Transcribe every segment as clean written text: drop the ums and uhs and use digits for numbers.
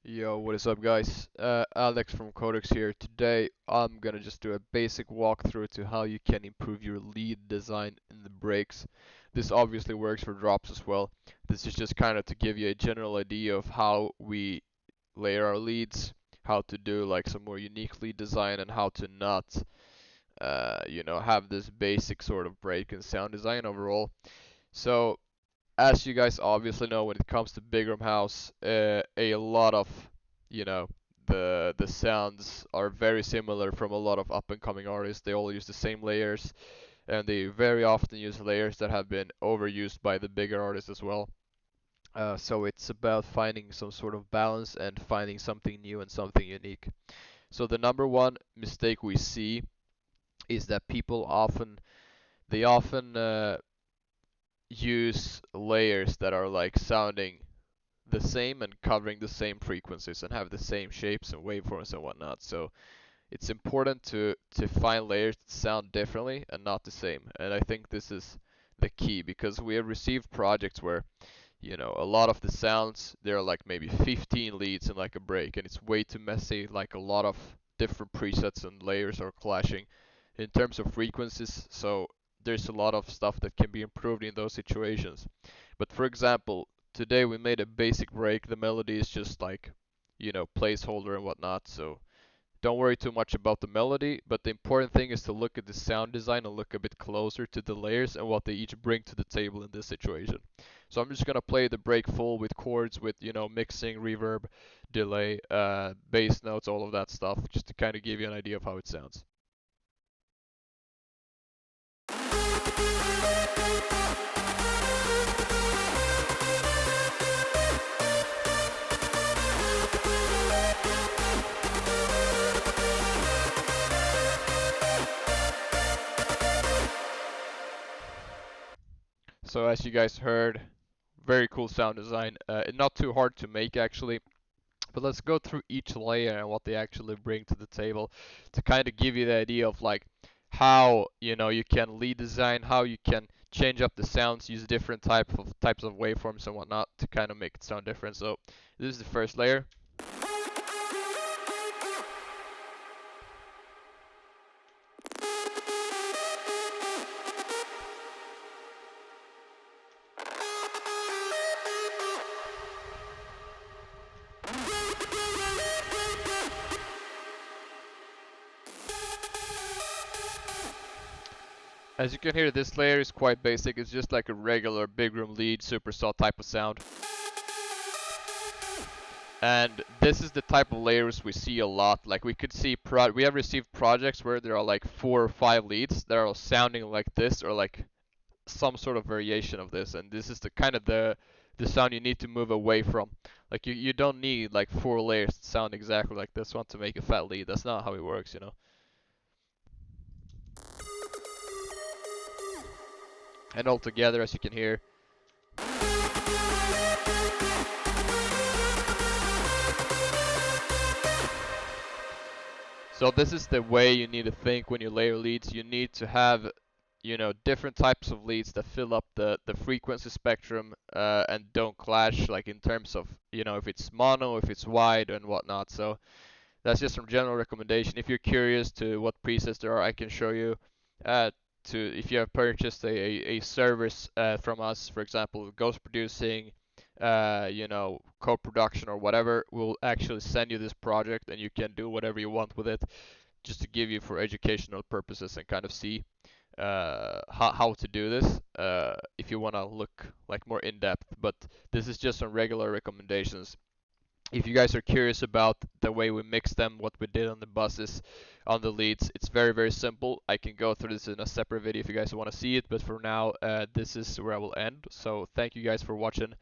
Yo, what is up guys? Alex from Codex here. Today I'm gonna just do a basic walkthrough to how you can improve your lead design in the brakes. This obviously works for drops as well. This is just kind of to give you a general idea of how we layer our leads, how to do like some more unique lead design, and how to not, have this basic sort of brake and sound design overall. So as you guys obviously know, when it comes to Big Room House, a lot of, you know, the sounds are very similar from a lot of up and coming artists. They all use the same layers, and they very often use layers that have been overused by the bigger artists as well. So it's about finding some sort of balance and finding something new and something unique. So the number one mistake we see is that people often use layers that are like sounding the same and covering the same frequencies and have the same shapes and waveforms and whatnot. So it's important to find layers that sound differently and not the same. And I think this is the key because we have received projects where a lot of the sounds there are like maybe 15 leads in like a break and it's way too messy. Like a lot of different presets and layers are clashing in terms of frequencies. So there's a lot of stuff that can be improved in those situations. But for example, today we made a basic break. The melody is just like, placeholder and whatnot. So don't worry too much about the melody, but the important thing is to look at the sound design and look a bit closer to the layers and what they each bring to the table in this situation. So I'm just gonna play the break full with chords, with mixing, reverb, delay, bass notes, all of that stuff, just to kind of give you an idea of how it sounds. So as you guys heard, very cool sound design. Not too hard to make actually. But let's go through each layer and what they actually bring to the table to kind of give you the idea of like how you can lead design, how you can change up the sounds, use different types of waveforms and whatnot to kind of make it sound different. So this is the first layer. As you can hear, this layer is quite basic. It's just like a regular big room lead superstar type of sound. And this is the type of layers we see a lot. Like we could see we have received projects where there are like 4 or 5 leads that are sounding like this or like some sort of variation of this, and this is the kind of the sound you need to move away from. Like you don't need like 4 layers to sound exactly like this one to make a fat lead. That's not how it works. And all together, as you can hear. So this is the way you need to think when you layer leads. You need to have different types of leads that fill up the frequency spectrum and don't clash, like in terms of if it's mono, if it's wide and whatnot. So that's just some general recommendation. If you're curious to what presets there are, I can show you. If you have purchased a service from us, for example, ghost producing, co-production or whatever, we'll actually send you this project and you can do whatever you want with it, just to give you for educational purposes and kind of see how to do this if you want to look like more in depth. But this is just some regular recommendations. If you guys are curious about the way we mix them, what we did on the buses, on the leads, it's very, very simple. I can go through this in a separate video if you guys want to see it, but for now, this is where I will end. So thank you guys for watching.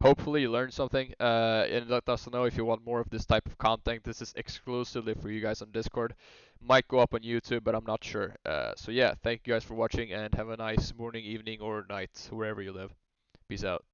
Hopefully you learned something, and let us know if you want more of this type of content. This is exclusively for you guys on Discord. Might go up on YouTube, but I'm not sure. So yeah, thank you guys for watching, and have a nice morning, evening, or night, wherever you live. Peace out.